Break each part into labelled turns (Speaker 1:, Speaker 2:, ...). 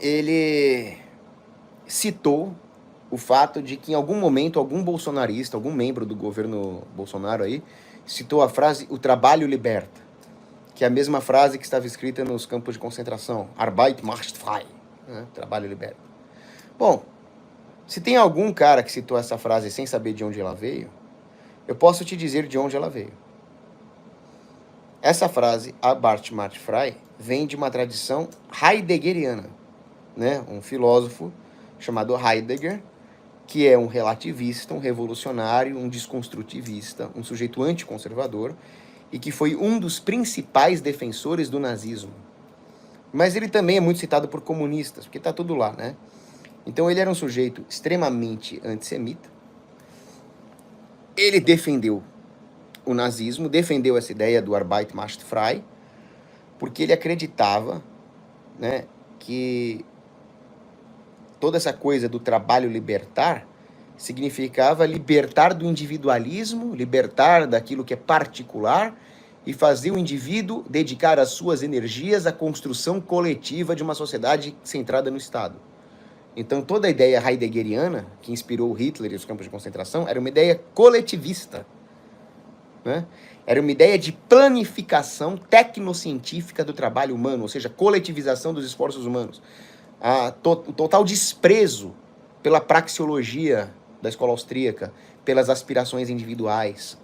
Speaker 1: ele citou o fato de que em algum momento algum bolsonarista, algum membro do governo Bolsonaro aí, citou a frase "o trabalho liberta", que é a mesma frase que estava escrita nos campos de concentração, Arbeit macht frei, né? Trabalho liberta. Bom, se tem algum cara que citou essa frase sem saber de onde ela veio, eu posso te dizer de onde ela veio. Essa frase, Arbeit macht frei, vem de uma tradição heideggeriana, né? Um filósofo chamado Heidegger, que é um relativista, um revolucionário, um desconstrutivista, um sujeito anticonservador, e que foi um dos principais defensores do nazismo. Mas ele também é muito citado por comunistas, porque está tudo lá, né? Então ele era um sujeito extremamente antissemita. Ele defendeu o nazismo, defendeu essa ideia do Arbeit macht frei, porque ele acreditava, né, que toda essa coisa do trabalho libertar significava libertar do individualismo, libertar daquilo que é particular e fazer o indivíduo dedicar as suas energias à construção coletiva de uma sociedade centrada no Estado. Então toda a ideia heideggeriana, que inspirou Hitler e os campos de concentração, era uma ideia coletivista, né? Era uma ideia de planificação tecnocientífica do trabalho humano, ou seja, coletivização dos esforços humanos. O total desprezo pela praxeologia da escola austríaca, pelas aspirações individuais,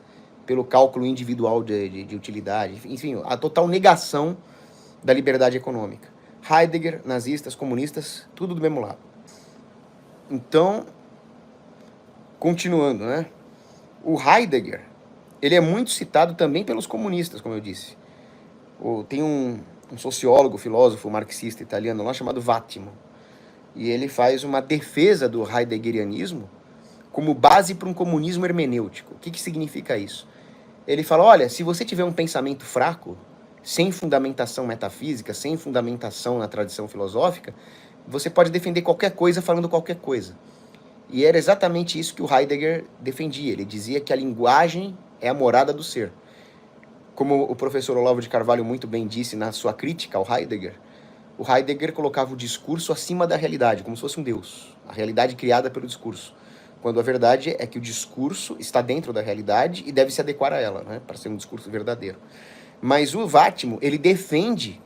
Speaker 1: pelo cálculo individual de utilidade, enfim, a total negação da liberdade econômica. Heidegger, nazistas, comunistas, tudo do mesmo lado. Então, continuando, né? O Heidegger, ele é muito citado também pelos comunistas, como eu disse. Tem um sociólogo, filósofo, marxista italiano lá chamado Vattimo, e ele faz uma defesa do heideggerianismo como base para um comunismo hermenêutico. O que significa isso? Ele fala, olha, se você tiver um pensamento fraco, sem fundamentação metafísica, sem fundamentação na tradição filosófica, você pode defender qualquer coisa falando qualquer coisa. E era exatamente isso que o Heidegger defendia. Ele dizia que a linguagem é a morada do ser. Como o professor Olavo de Carvalho muito bem disse na sua crítica ao Heidegger, o Heidegger colocava o discurso acima da realidade, como se fosse um deus. A realidade criada pelo discurso. Quando a verdade é que o discurso está dentro da realidade e deve se adequar a ela, né, para ser um discurso verdadeiro. Mas o Vattimo, ele defende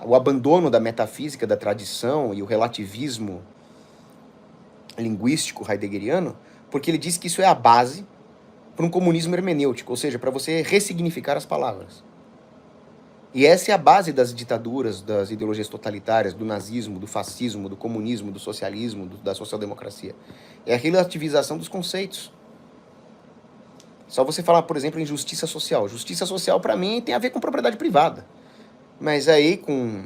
Speaker 1: o abandono da metafísica, da tradição e o relativismo linguístico heideggeriano, porque ele diz que isso é a base para um comunismo hermenêutico, ou seja, para você ressignificar as palavras. E essa é a base das ditaduras, das ideologias totalitárias, do nazismo, do fascismo, do comunismo, do socialismo, da social-democracia. É a relativização dos conceitos. Só você falar, por exemplo, em justiça social. Justiça social, para mim, tem a ver com propriedade privada. Mas aí, com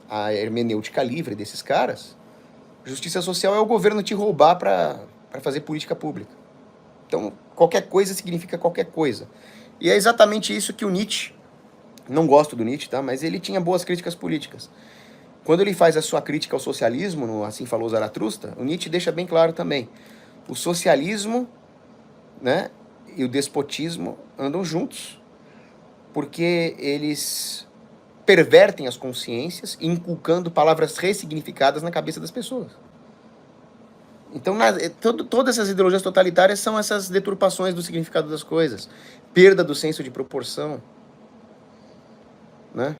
Speaker 1: a hermenêutica livre desses caras, justiça social é o governo te roubar para fazer política pública. Então, qualquer coisa significa qualquer coisa. E é exatamente isso que o Nietzsche, não gosto do Nietzsche, tá? Mas ele tinha boas críticas políticas. Quando ele faz a sua crítica ao socialismo, no Assim Falou Zaratustra, o Nietzsche deixa bem claro também. O socialismo, né, e o despotismo andam juntos, porque eles pervertem as consciências, inculcando palavras ressignificadas na cabeça das pessoas. Então, todas essas ideologias totalitárias são essas deturpações do significado das coisas, perda do senso de proporção.